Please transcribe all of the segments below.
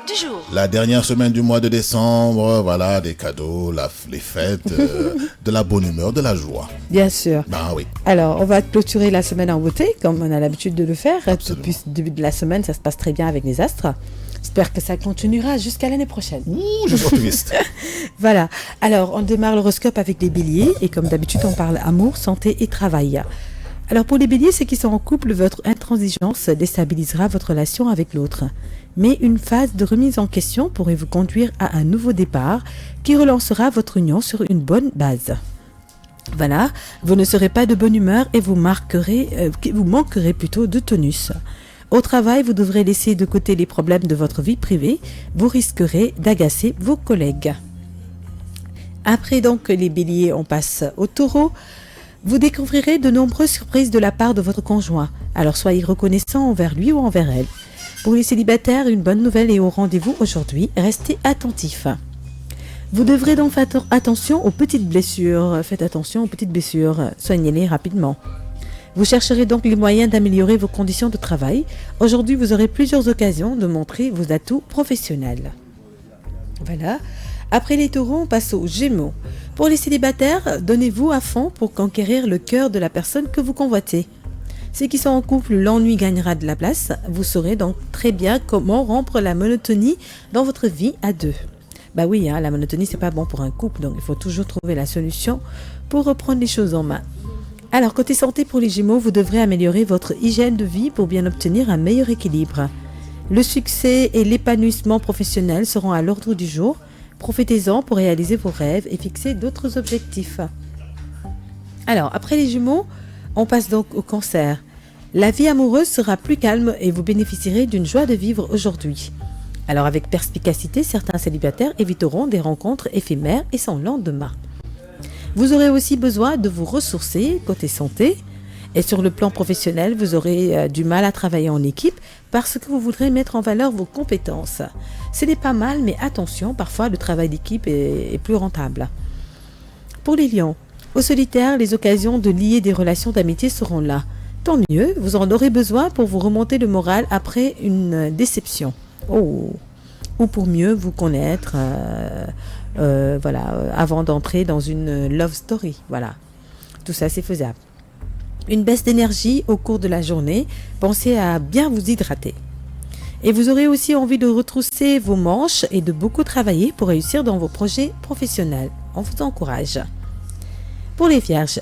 du jour. La dernière semaine du mois de décembre, voilà, des cadeaux, les fêtes, de la bonne humeur, de la joie. Bien sûr. Ben oui. Alors, on va clôturer la semaine en beauté, comme on a l'habitude de le faire. Absolument. Depuis le début de la semaine, ça se passe très bien avec les astres. J'espère que ça continuera jusqu'à l'année prochaine. Ouh, je suis optimiste. Voilà. Alors, on démarre l'horoscope avec les béliers. Et comme d'habitude, on parle amour, santé et travail. Alors, pour les béliers, ceux qui sont en couple, votre intransigeance déstabilisera votre relation avec l'autre. Mais une phase de remise en question pourrait vous conduire à un nouveau départ qui relancera votre union sur une bonne base. Voilà, vous ne serez pas de bonne humeur et vous manquerez plutôt de tonus. Au travail, vous devrez laisser de côté les problèmes de votre vie privée. Vous risquerez d'agacer vos collègues. Après donc les béliers, on passe au taureau. Vous découvrirez de nombreuses surprises de la part de votre conjoint. Alors soyez reconnaissant envers lui ou envers elle. Pour les célibataires, une bonne nouvelle est au rendez-vous aujourd'hui. Restez attentifs. Vous devrez donc faire attention aux petites blessures. Faites attention aux petites blessures. Soignez-les rapidement. Vous chercherez donc les moyens d'améliorer vos conditions de travail. Aujourd'hui, vous aurez plusieurs occasions de montrer vos atouts professionnels. Voilà. Après les taureaux, on passe aux gémeaux. Pour les célibataires, donnez-vous à fond pour conquérir le cœur de la personne que vous convoitez. Ceux qui sont en couple, l'ennui gagnera de la place. Vous saurez donc très bien comment rompre la monotonie dans votre vie à deux. Bah oui, la monotonie, c'est pas bon pour un couple, donc il faut toujours trouver la solution pour reprendre les choses en main. Alors, côté santé pour les Gémeaux, vous devrez améliorer votre hygiène de vie pour bien obtenir un meilleur équilibre. Le succès et l'épanouissement professionnel seront à l'ordre du jour. Profitez-en pour réaliser vos rêves et fixer d'autres objectifs. Alors, après les Gémeaux, on passe donc au Cancer. La vie amoureuse sera plus calme et vous bénéficierez d'une joie de vivre aujourd'hui. Alors, avec perspicacité, certains célibataires éviteront des rencontres éphémères et sans lendemain. Vous aurez aussi besoin de vous ressourcer côté santé. Et sur le plan professionnel, vous aurez du mal à travailler en équipe parce que vous voudrez mettre en valeur vos compétences. Ce n'est pas mal, mais attention, parfois le travail d'équipe est plus rentable. Pour les lions, au solitaire, les occasions de lier des relations d'amitié seront là. Tant mieux, vous en aurez besoin pour vous remonter le moral après une déception. Oh. Ou pour mieux vous connaître, avant d'entrer dans une love story. Voilà, tout ça c'est faisable. Une baisse d'énergie au cours de la journée, pensez à bien vous hydrater. Et vous aurez aussi envie de retrousser vos manches et de beaucoup travailler pour réussir dans vos projets professionnels. On vous encourage. Pour les vierges,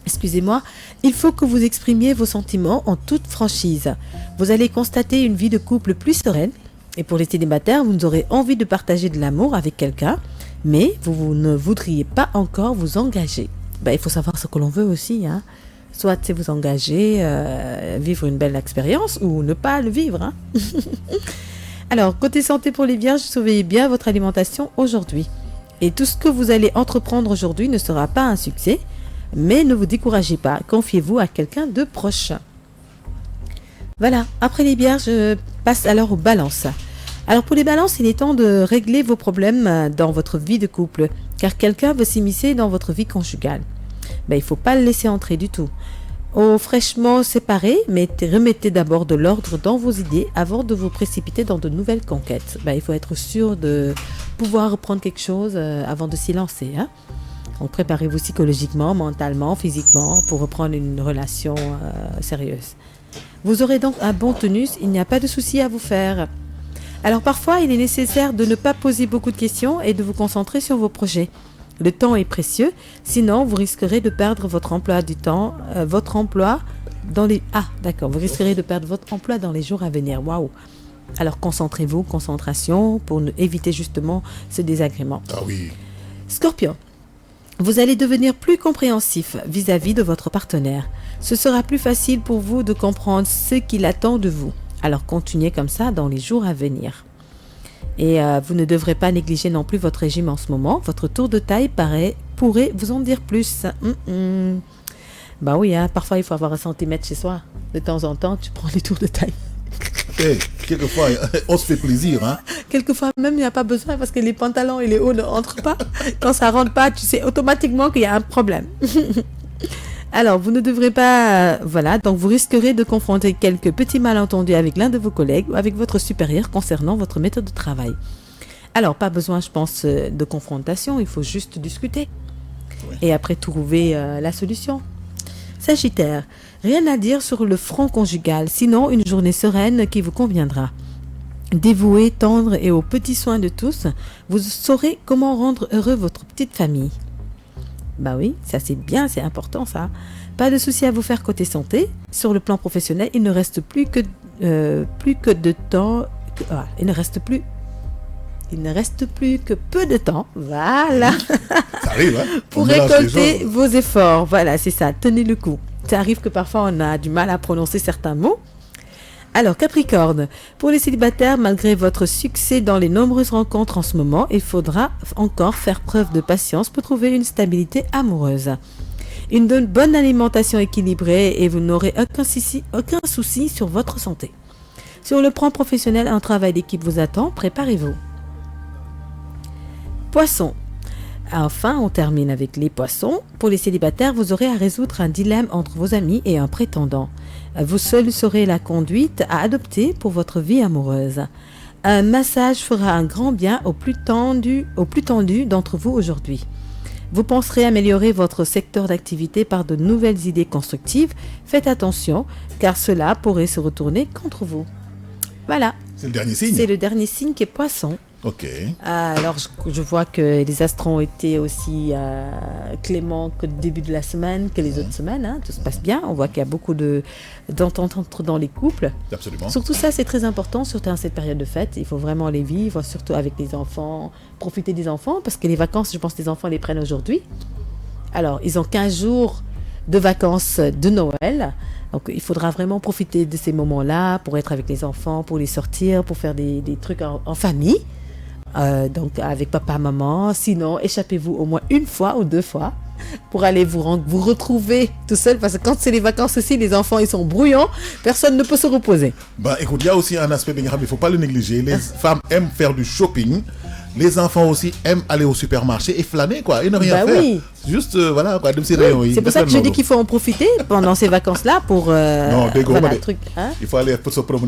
excusez-moi, il faut que vous exprimiez vos sentiments en toute franchise. Vous allez constater une vie de couple plus sereine. Et pour les célibataires, vous aurez envie de partager de l'amour avec quelqu'un, mais vous ne voudriez pas encore vous engager. Il faut savoir ce que l'on veut aussi. Soit c'est vous engager, vivre une belle expérience, ou ne pas le vivre. Alors, côté santé pour les vierges, surveillez bien votre alimentation aujourd'hui. Et tout ce que vous allez entreprendre aujourd'hui ne sera pas un succès, mais ne vous découragez pas, confiez-vous à quelqu'un de proche. Voilà, après les vierges, je passe alors aux balances. Alors pour les balances, il est temps de régler vos problèmes dans votre vie de couple, car quelqu'un veut s'immiscer dans votre vie conjugale. Il ne faut pas le laisser entrer du tout. Fraîchement séparés, mais remettez d'abord de l'ordre dans vos idées avant de vous précipiter dans de nouvelles conquêtes. Il faut être sûr de pouvoir reprendre quelque chose avant de s'y lancer. Donc préparez-vous psychologiquement, mentalement, physiquement pour reprendre une relation sérieuse. Vous aurez donc un bon tonus, il n'y a pas de souci à vous faire. Alors parfois, il est nécessaire de ne pas poser beaucoup de questions et de vous concentrer sur vos projets. Le temps est précieux, sinon vous risquerez de perdre votre emploi du temps, vous risquerez de perdre votre emploi dans les jours à venir. Waouh. Alors concentrez-vous, concentration, pour éviter justement ce désagrément. Ah oui. Scorpion. Vous allez devenir plus compréhensif vis-à-vis de votre partenaire. Ce sera plus facile pour vous de comprendre ce qu'il attend de vous. Alors continuez comme ça dans les jours à venir. Et vous ne devrez pas négliger non plus votre régime en ce moment. Votre tour de taille pourrait vous en dire plus. Oui, parfois il faut avoir un centimètre chez soi. De temps en temps, tu prends les tours de taille. Quelquefois, on se fait plaisir. Quelquefois même, il n'y a pas besoin parce que les pantalons et les hauts ne rentrent pas. Quand ça ne rentre pas, tu sais automatiquement qu'il y a un problème. Alors, vous ne devrez pas... voilà, donc vous risquerez de confronter quelques petits malentendus avec l'un de vos collègues ou avec votre supérieur concernant votre méthode de travail. Alors, pas besoin, je pense, de confrontation, il faut juste discuter. Ouais. Et après, trouver la solution. Sagittaire, rien à dire sur le front conjugal, sinon une journée sereine qui vous conviendra. Dévoué, tendre et aux petits soins de tous, vous saurez comment rendre heureux votre petite famille. Bah oui, ça c'est bien, c'est important ça. Pas de souci à vous faire côté santé. Sur le plan professionnel, il ne reste plus que de temps. Il ne reste plus que peu de temps. Voilà. Ça arrive, hein? Pour récolter vos efforts. Voilà, c'est ça. Tenez le coup. Ça arrive que parfois on a du mal à prononcer certains mots. Alors, Capricorne, pour les célibataires, malgré votre succès dans les nombreuses rencontres en ce moment, il faudra encore faire preuve de patience pour trouver une stabilité amoureuse. Une bonne alimentation équilibrée et vous n'aurez aucun souci sur votre santé. Sur le plan professionnel, un travail d'équipe vous attend, préparez-vous. Poissons. Enfin, on termine avec les poissons. Pour les célibataires, vous aurez à résoudre un dilemme entre vos amis et un prétendant. Vous seul saurez la conduite à adopter pour votre vie amoureuse. Un massage fera un grand bien au plus tendu d'entre vous aujourd'hui. Vous penserez améliorer votre secteur d'activité par de nouvelles idées constructives. Faites attention, car cela pourrait se retourner contre vous. Voilà. C'est le dernier signe. C'est le dernier signe qui est poisson. Ok. Alors, je vois que les astres ont été aussi cléments que le début de la semaine, que les autres semaines. Hein, tout se passe bien. On voit qu'il y a beaucoup d'entente dans les couples. Absolument. Surtout ça, c'est très important, surtout en cette période de fête. Il faut vraiment les vivre, surtout avec les enfants. Profiter des enfants, parce que les vacances, je pense que les enfants les prennent aujourd'hui. Alors, ils ont 15 jours de vacances de Noël. Donc, il faudra vraiment profiter de ces moments-là pour être avec les enfants, pour les sortir, pour faire des trucs en famille. Donc avec papa, maman. Sinon, échappez-vous au moins une fois ou deux fois pour aller vous retrouver tout seul. Parce que quand c'est les vacances aussi, les enfants, ils sont brouillons. Personne ne peut se reposer. Bah écoute, il y a aussi un aspect, il ne faut pas le négliger. Les femmes aiment faire du shopping. Les enfants aussi aiment aller au supermarché et flâner, quoi, et ne rien faire. Oui. Juste, voilà, quoi, oui. C'est pour ça que je dis qu'il faut en profiter pendant ces vacances-là pour... non, des gros, voilà, truc, hein? il faut aller se promener